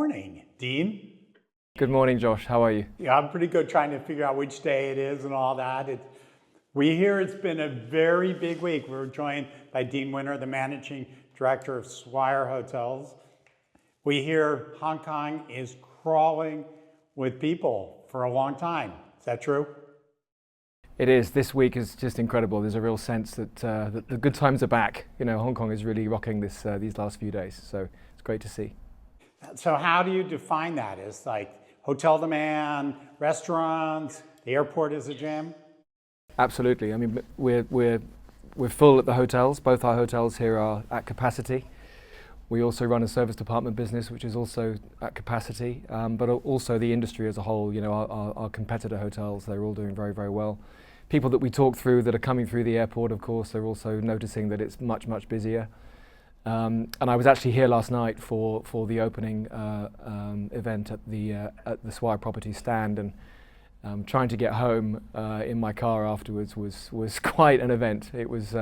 morning, Dean. Good morning, Josh. How are you? Yeah, I'm pretty good trying to figure out which day it is and all that. We hear it's been a very big week. We're joined by Dean Winter, the Managing Director of Swire Hotels. We hear Hong Kong is crawling with people for a long time. Is that true? It is. This week is just incredible. There's a real sense that the good times are back. You know, Hong Kong is really rocking these last few days. So it's great to see. So how do you define that? Is like hotel demand, restaurants, the airport is a jam? Absolutely. I mean, we're full at the hotels. Both our hotels here are at capacity. We also run a service department business, which is also at capacity, but also the industry as a whole. You know, our competitor hotels, they're all doing very, very well. People that we talk through that are coming through the airport, of course, they're also noticing that it's much, much busier. And I was actually here last night for the opening event at the Swire Properties stand, and trying to get home in my car afterwards was quite an event. It was.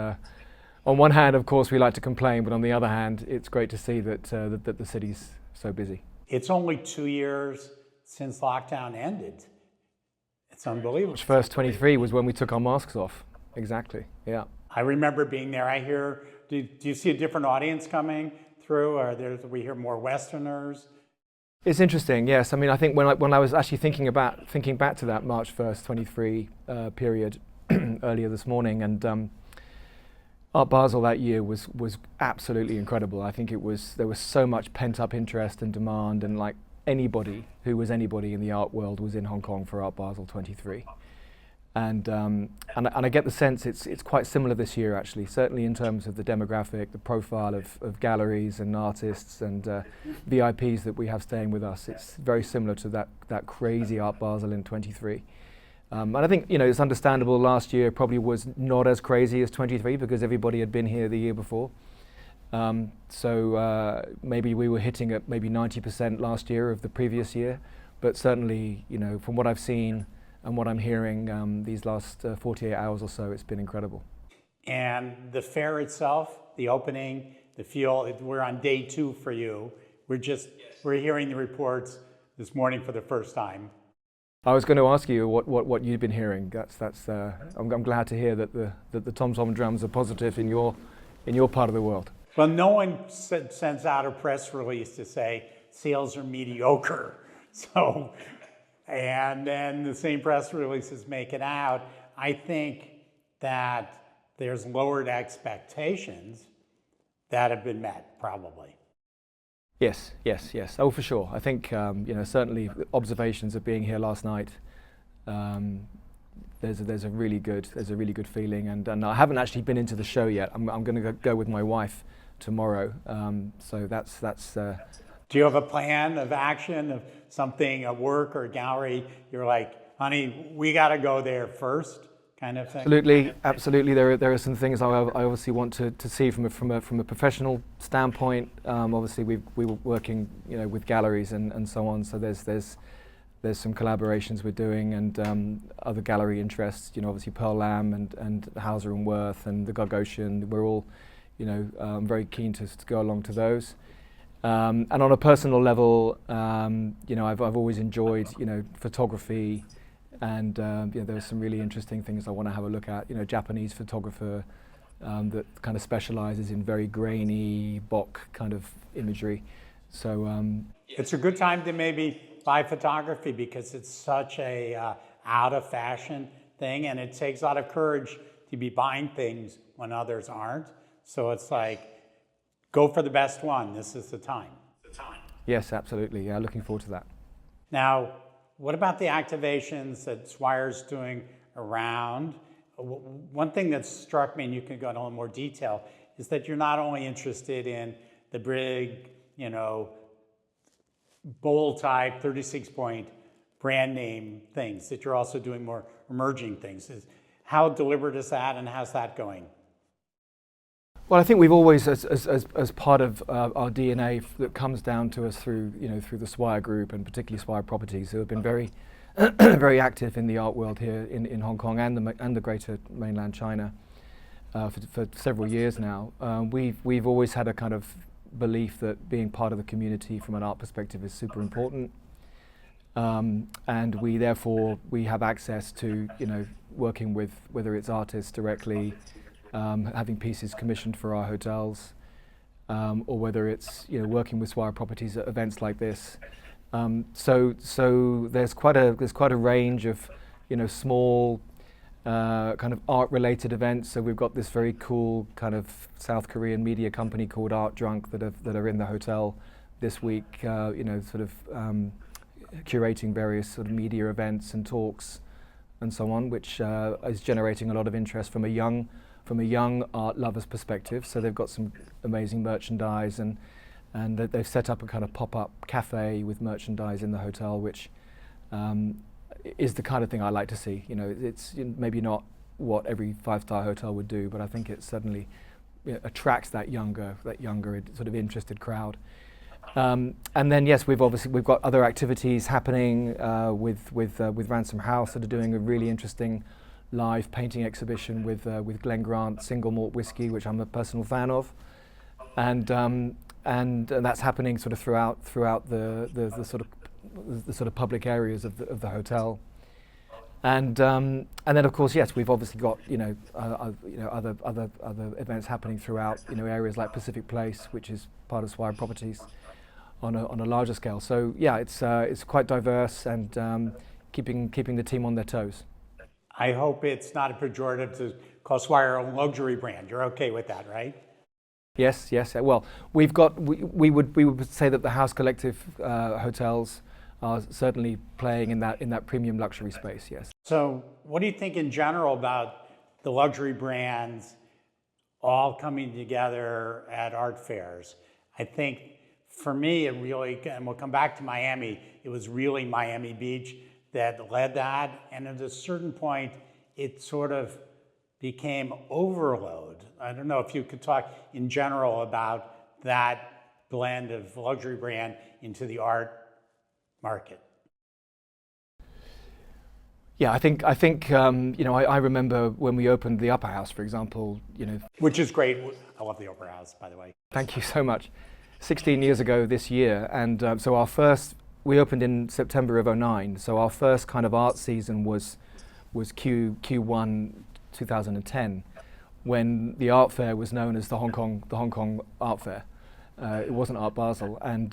On one hand, of course, we like to complain, but on the other hand, it's great to see that the city's so busy. It's only 2 years since lockdown ended. It's unbelievable. March 1st, 23 was when we took our masks off. Exactly, yeah. I remember being there. I hear, do you see a different audience coming through, or we hear more Westerners? It's interesting, yes. I mean, I think when I was actually thinking back to that March 1st, 23 period earlier this morning, and Art Basel that year was absolutely incredible. I think there was so much pent-up interest and demand, and like anybody who was anybody in the art world was in Hong Kong for Art Basel 23. And I get the sense it's quite similar this year, actually, certainly in terms of the demographic, the profile of galleries and artists and VIPs that we have staying with us. It's very similar to that crazy Art Basel in 23. And I think, you know, it's understandable. Last year probably was not as crazy as 23 because everybody had been here the year before. So maybe we were hitting at maybe 90% last year of the previous year. But certainly, you know, from what I've seen and what I'm hearing these last 48 hours or so, it's been incredible. And the fair itself, the opening, the feel, we're on day 2 for you. We're hearing the reports this morning for the first time. I was going to ask you what you've been hearing. I'm glad to hear that the tom-tom drums are positive in your part of the world. Well, no one sends out a press release to say sales are mediocre. So, and then the same press releases make it out. I think that there's lowered expectations that have been met, probably. Yes. Oh, for sure. I think you know, certainly observations of being here last night. There's a really good feeling, and I haven't actually been into the show yet. I'm going to go with my wife tomorrow. So that's. Do you have a plan of action of something, a work or a gallery? You're like, honey, we got to go there first, kind of thing. Absolutely. There are some things I obviously want to see from a professional standpoint. Obviously, we were working, you know, with galleries and so on. So there's some collaborations we're doing, and other gallery interests. You know, obviously Pearl Lam and Hauser and Wirth and the Gagosian. We're all, you know, very keen to go along to those. And on a personal level, you know, I've always enjoyed, you know, photography. And you know, there's some really interesting things I want to have a look at. You know, Japanese photographer that kind of specializes in very grainy Bok kind of imagery. So it's a good time to maybe buy photography because it's such a out of fashion thing, and it takes a lot of courage to be buying things when others aren't. So it's like, go for the best one. This is the time. Yes, absolutely. Yeah, looking forward to that. Now, what about the activations that Swire's doing around? One thing that struck me, and you can go into a little more detail, is that you're not only interested in the big, you know, bold type, 36-point brand name things, that you're also doing more emerging things. How deliberate is that, and how's that going? Well, I think we've always, as part of our DNA that comes down to us through the Swire Group and particularly Swire Properties, who have been very, very active in the art world here in Hong Kong and the greater mainland China for several years now. We've always had a kind of belief that being part of the community from an art perspective is super important. And we therefore have access to, working with whether it's artists directly, having pieces commissioned for our hotels, or whether it's working with Swire Properties at events like this. So there's quite a range of small kind of art-related events. So we've got this very cool kind of South Korean media company called Art Drunk that are in the hotel this week. Curating various sort of media events and talks and so on, which is generating a lot of interest from a young art lover's perspective. So they've got some amazing merchandise, and they've set up a kind of pop-up cafe with merchandise in the hotel, which is the kind of thing I like to see. It's maybe not what every five-star hotel would do, but I think it certainly attracts that younger sort of interested crowd. And then yes, we've got other activities happening with Ransom House that are doing a really interesting live painting exhibition with Glen Grant single malt whiskey, which I'm a personal fan of, and that's happening sort of throughout the sort of public areas of the hotel. And then of course, yes, we've obviously got other events happening throughout areas like Pacific Place, which is part of Swire Properties, on a larger scale. So yeah, it's quite diverse, and keeping the team on their toes. I hope it's not a pejorative to call Swire a luxury brand. You're okay with that, right? Yes. Well, we would say that the House Collective hotels are certainly playing in that premium luxury space. Yes. So, what do you think in general about the luxury brands all coming together at art fairs? I think for me, it really, and we'll come back to Miami, it was really Miami Beach that led that. And at a certain point, it sort of became overload. I don't know if you could talk in general about that blend of luxury brand into the art market. Yeah, I think I remember when we opened the Upper House, for example, Which is great. I love the Opera House, by the way. Thank you so much. 16 years ago this year, and so we opened in September of '09. So our first kind of art season was Q1 2010, when the art fair was known as the Hong Kong Art Fair. It wasn't Art Basel, and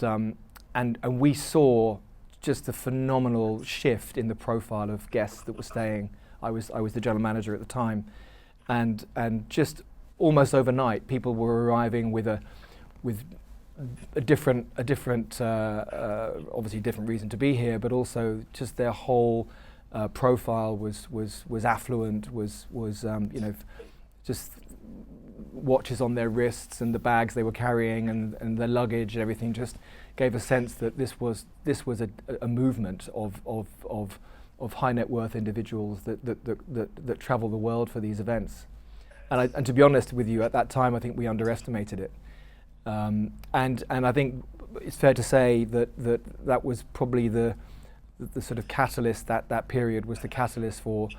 we saw just a phenomenal shift in the profile of guests that were staying. I was the general manager at the time, and just almost overnight, people were arriving with a different obviously different reason to be here, but also just their whole profile was affluent, was just watches on their wrists and the bags they were carrying and their luggage and everything just gave a sense that this was a movement of high net worth individuals that travel the world for these events. And to be honest with you, at that time I think we underestimated it. And I think it's fair to say that was probably the sort of catalyst, that period was the catalyst for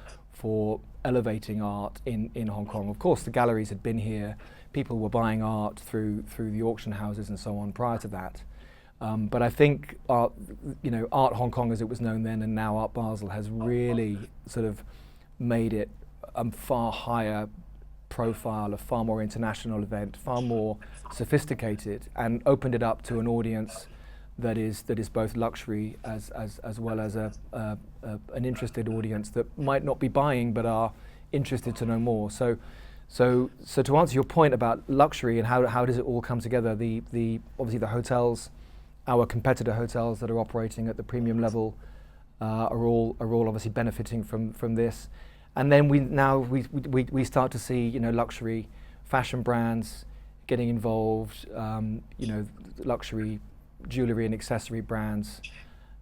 elevating art in Hong Kong. Of course, the galleries had been here. People were buying art through the auction houses and so on prior to that. But I think Art Hong Kong, as it was known then, and now Art Basel, has really sort of made it a far higher profile, a far more international event, far more sophisticated, and opened it up to an audience that is both luxury as well as an interested audience that might not be buying but are interested to know more. So to answer your point about luxury and how does it all come together, the obviously the hotels, our competitor hotels that are operating at the premium level are all obviously benefiting from this. And then we start to see luxury fashion brands getting involved, luxury jewellery and accessory brands,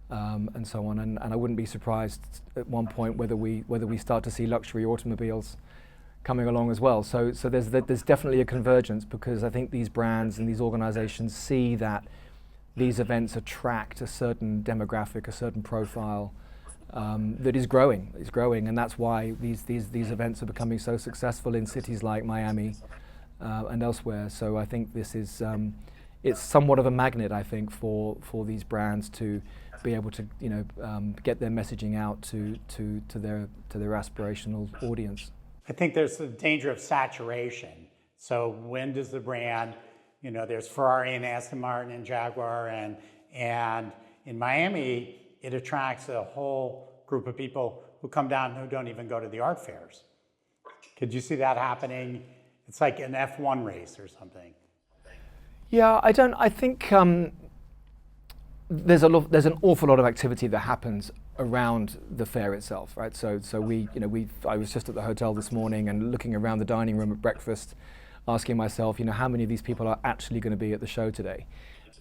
and so on. And I wouldn't be surprised at one point whether we start to see luxury automobiles coming along as well. So there's definitely a convergence, because I think these brands and these organisations see that these events attract a certain demographic, a certain profile. That is growing, and that's why these events are becoming so successful in cities like Miami and elsewhere. So I think this is it's somewhat of a magnet, I think, for these brands to be able to, get their messaging out to their aspirational audience. I think there's the danger of saturation. So when does the brand, there's Ferrari and Aston Martin and Jaguar, and in Miami, it attracts a whole group of people who come down who don't even go to the art fairs. Could you see that happening? It's like an F1 race or something. Yeah, I think there's an awful lot of activity that happens around the fair itself, right? So I was just at the hotel this morning and looking around the dining room at breakfast, asking myself, how many of these people are actually going to be at the show today?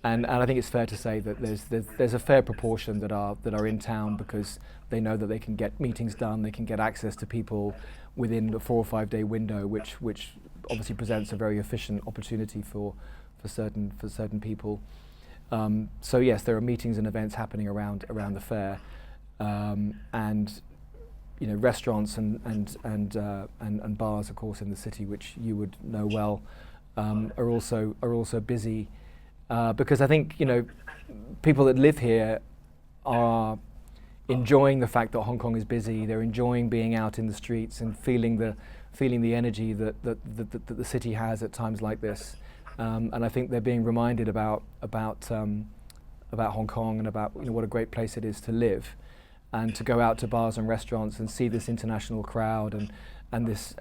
And I think it's fair to say that there's a fair proportion that are in town because they know that they can get meetings done, they can get access to people within a 4 or 5 day window, which obviously presents a very efficient opportunity for certain people. So yes, there are meetings and events happening around the fair, and restaurants and bars, of course, in the city, which you would know well, are also busy. Because I think people that live here are enjoying the fact that Hong Kong is busy. They're enjoying being out in the streets and feeling the energy that the city has at times like this. And I think they're being reminded about Hong Kong and about what a great place it is to live, and to go out to bars and restaurants and see this international crowd and this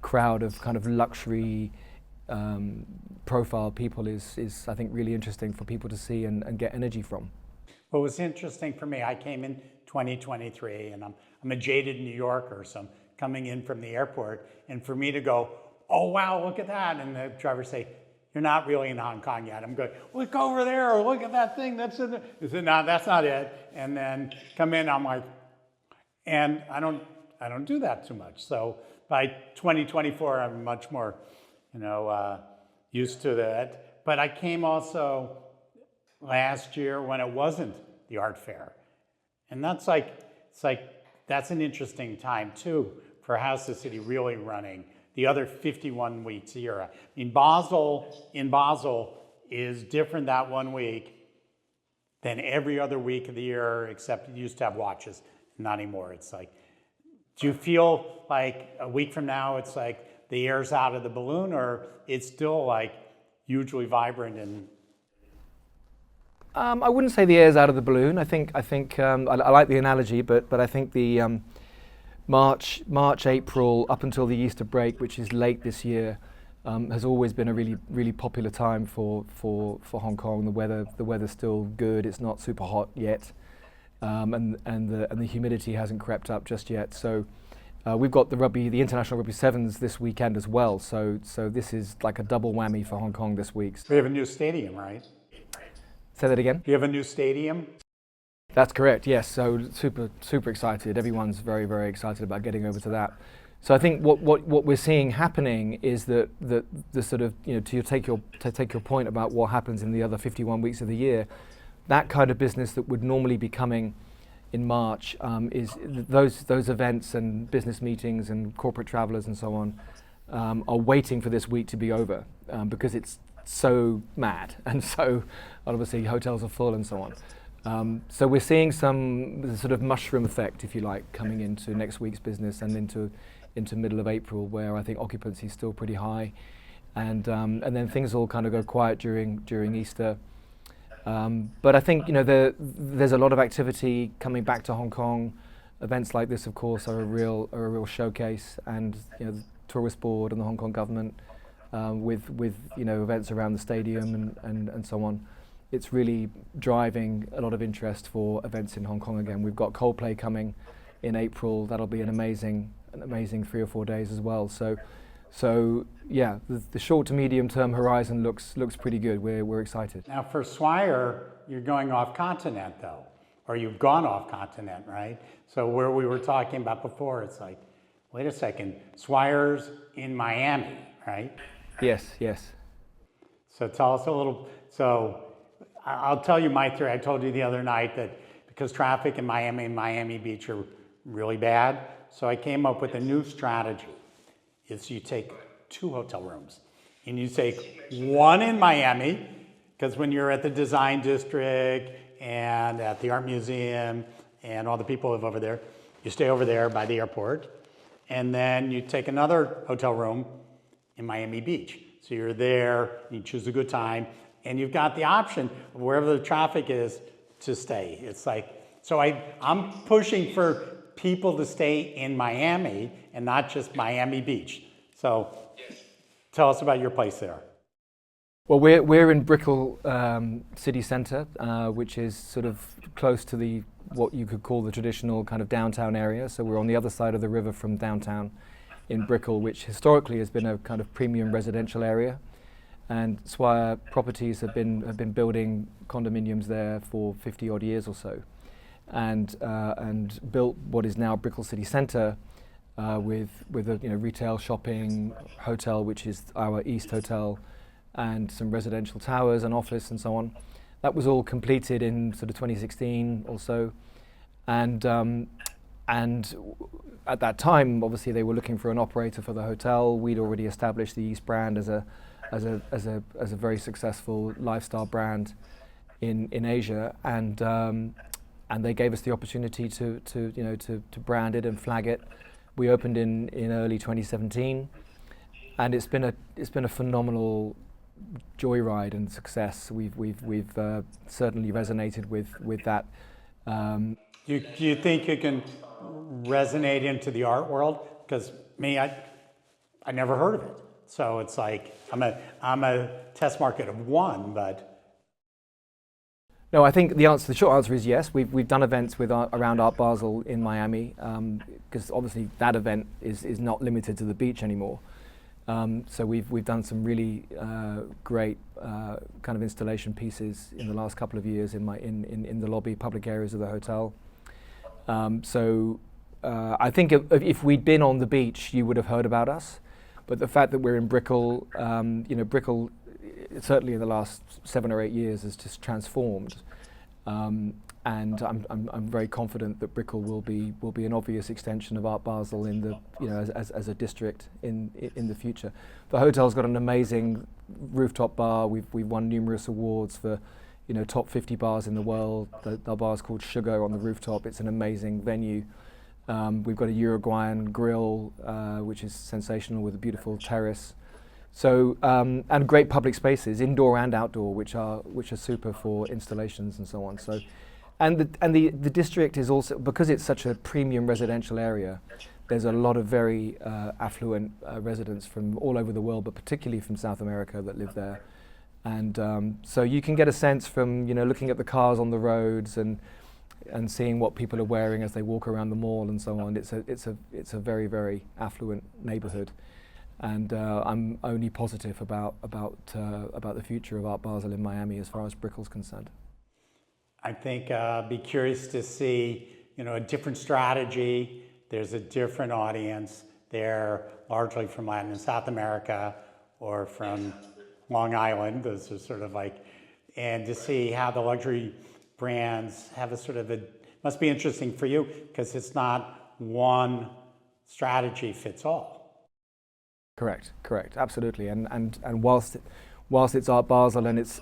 crowd of kind of luxury profile people is I think really interesting for people to see and get energy from. What was interesting for me, I came in 2023 and I'm a jaded New Yorker, so I'm coming in from the airport, and for me to go, oh wow, look at that, and the driver say, you're not really in Hong Kong yet. I'm going, look over there, or look at that thing that's in there. He said, no, that's not it. And then come in, I'm like, and I don't do that too much. So by 2024, I'm much more used to that. But I came also last year when it wasn't the art fair. And that's that's an interesting time too for House of City really running the other 51 weeks a year. I mean, Basel is different that 1 week than every other week of the year, except it used to have watches, not anymore. It's like, do you feel like a week from now it's like the air's out of the balloon, or it's still like hugely vibrant? And I wouldn't say the air's out of the balloon. I think I like the analogy, but I think the March, April, up until the Easter break, which is late this year, has always been a really, really popular time for Hong Kong. The weather's still good. It's not super hot yet, and the humidity hasn't crept up just yet. So we've got the international rugby sevens this weekend as well. So this is like a double whammy for Hong Kong this week. we have a new stadium, right? Say that again. You have a new stadium? That's correct, yes. So super excited. Everyone's very, very excited about getting over to that. So I think what we're seeing happening is that the sort of, to take your point about what happens in the other 51 weeks of the year, that kind of business that would normally be coming in March is those events and business meetings and corporate travelers and so on are waiting for this week to be over because it's so mad, and so obviously hotels are full and so on. So we're seeing some sort of mushroom effect, if you like, coming into next week's business and into middle of April, where I think occupancy is still pretty high, and then things all kind of go quiet during Easter. But I think there's a lot of activity coming back to Hong Kong. Events like this, of course, are a real showcase, and the tourist board and the Hong Kong government with events around the stadium and so on. It's really driving a lot of interest for events in Hong Kong again. We've got Coldplay coming in April. That'll be an amazing 3 or 4 days as well. So yeah, the short to medium term horizon looks pretty good. We're excited. Now for Swire, you're going off continent though, or you've gone off continent, right? So where we were talking about before, it's like, wait a second, Swire's in Miami, right? Yes. So tell us a little. So I'll tell you my theory. I told you the other night that because traffic in Miami and Miami Beach are really bad, so I came up with a new strategy. Is you take 2 hotel rooms and you take one in Miami, because when you're at the Design District and at the Art Museum and all the people live over there, you stay over there by the airport, and then you take another hotel room in Miami Beach. So you're there, you choose a good time, and you've got the option of wherever the traffic is to stay. It's like, so I'm pushing for people to stay in Miami and not just Miami Beach. So tell us about your place there. Well, we're in Brickell city centre, which is sort of close to what you could call the traditional kind of downtown area. So we're on the other side of the river from downtown in Brickell, which historically has been a kind of premium residential area. And Swire Properties have been building condominiums there for 50 odd years or so, and built what is now Brickell city centre with a retail, shopping, hotel, which is our East Hotel, and some residential towers and office and so on. That was all completed in sort of 2016 or so, and at that time, obviously, they were looking for an operator for the hotel. We'd already established the East brand as a very successful lifestyle brand in Asia, and they gave us the opportunity to brand it and flag it. We opened in early 2017, and it's been a phenomenal joyride and success. We've certainly resonated with that. Do you think you can resonate into the art world? Because me, I never heard of it. So it's like I'm a test market of one, but no, I think the short answer is yes. We've done events around Art Basel in Miami, because obviously that event is not limited to the beach anymore. So we've done some really great kind of installation pieces in the last couple of years in the lobby, public areas of the hotel. So I think if we'd been on the beach, you would have heard about us. But the fact that we're in Brickell, Brickell, certainly in the last 7 or 8 years, has just transformed. And I'm very confident that Brickell will be an obvious extension of Art Basel in the as a district in the future. The hotel's got an amazing rooftop bar. We've won numerous awards for top 50 bars in the world. The bar's called Sugar on the rooftop. It's an amazing venue. We've got a Uruguayan grill, which is sensational, with a beautiful terrace. So and great public spaces, indoor and outdoor, which are super for installations and so on. So, and the district is also, because it's such a premium residential area, there's a lot of very affluent residents from all over the world, but particularly from South America, that live there. And so you can get a sense from looking at the cars on the roads and seeing what people are wearing as they walk around the mall and so on. It's a very, very affluent neighbourhood, and I'm only positive about the future of Art Basel in Miami as far as Brickell's concerned. I think be curious to see a different strategy. There's a different audience. They're largely from Latin and South America or from Long Island. Those are sort of like, and to see how the luxury brands have must be interesting for you, because it's not one strategy fits all. Correct, absolutely. And whilst it's Art Basel and it's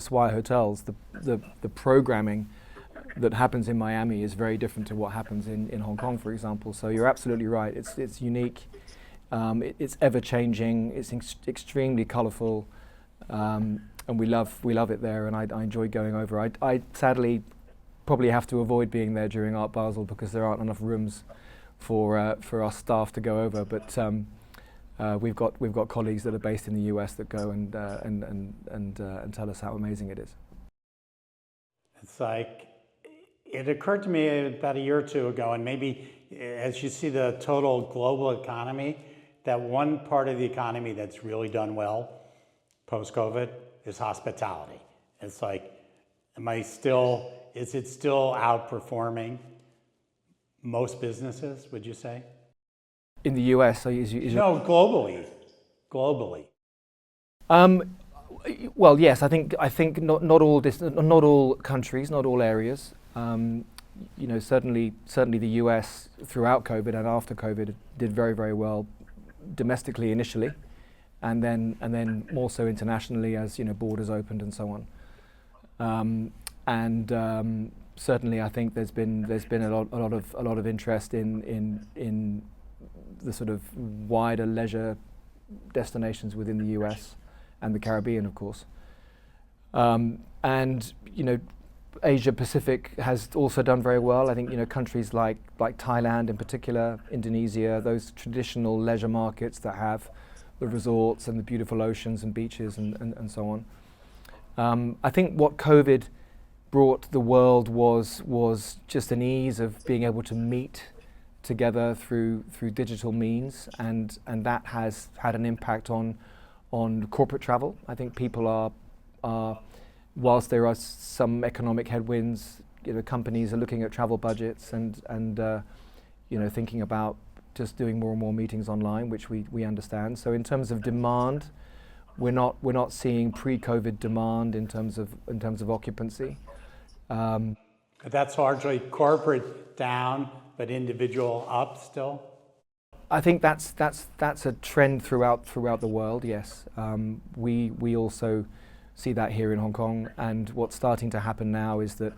Swire Hotels, the programming that happens in Miami is very different to what happens in Hong Kong, for example. So you're absolutely right. It's unique. It's ever changing. It's extremely colourful. And we love it there, and I enjoy going over. I sadly probably have to avoid being there during Art Basel because there aren't enough rooms for our staff to go over. But we've got colleagues that are based in the US that go and tell us how amazing it is. It's like, it occurred to me about a year or two ago, and maybe as you see the total global economy, that one part of the economy that's really done well post-COVID is hospitality. It's like, is it still outperforming most businesses, would you say? In the US, no, globally. Well, yes, I think not all countries, not all areas. Certainly the US throughout COVID and after COVID did very, very well domestically initially, and then more so internationally as borders opened and so on. Certainly, I think there's been a lot of interest in the sort of wider leisure destinations within the US and the Caribbean, of course. Asia Pacific has also done very well. I think countries like Thailand in particular, Indonesia, those traditional leisure markets that have the resorts and the beautiful oceans and beaches and so on. I think what COVID brought the world was just an ease of being able to meet together through digital means, and that has had an impact on corporate travel. I think people are whilst there are some economic headwinds, companies are looking at travel budgets and thinking about just doing more and more meetings online, which we understand. So in terms of demand, we're not seeing pre-COVID demand in terms of occupancy. That's largely corporate down, but individual up still. I think that's a trend throughout the world. Yes, we also see that here in Hong Kong, and what's starting to happen now is that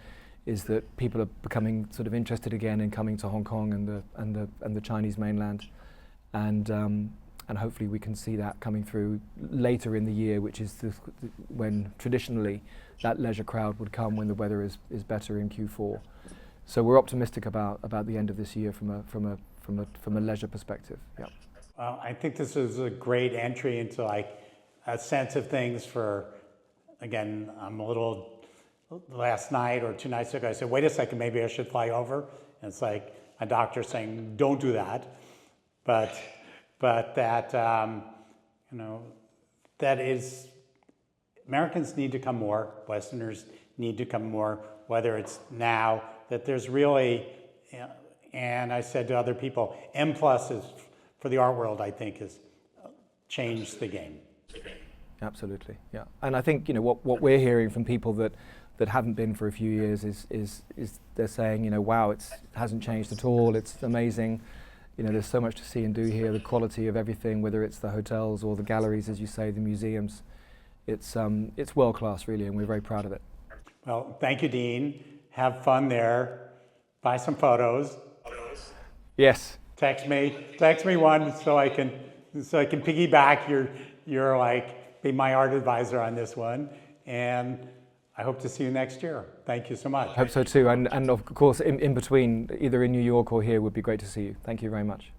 people are becoming sort of interested again in coming to Hong Kong and the Chinese mainland, and hopefully we can see that coming through later in the year, which is when traditionally that leisure crowd would come when the weather is better in Q4. So we're optimistic about the end of this year from a leisure perspective. Yeah. Well, I think this is a great entry into a sense of things for. Again, I'm a little, last night or 2 nights ago, I said, wait a second, maybe I should fly over. And it's like a doctor saying, don't do that. But that, that is, Americans need to come more, Westerners need to come more, whether it's now, that there's really, and I said to other people, M+ is, for the art world, I think, has changed the game. Absolutely, yeah. And I think what we're hearing from people that haven't been for a few years is they're saying wow, it hasn't changed at all. It's amazing. There's so much to see and do here. The quality of everything, whether it's the hotels or the galleries, as you say, the museums, it's world class really, and we're very proud of it. Well, thank you, Dean. Have fun there. Buy some photos. Yes. Text me one so I can piggyback your be my art advisor on this one, and I hope to see you next year. Thank you so much. I hope so too, and of course in between, either in New York or here, would be great to see you. Thank you very much.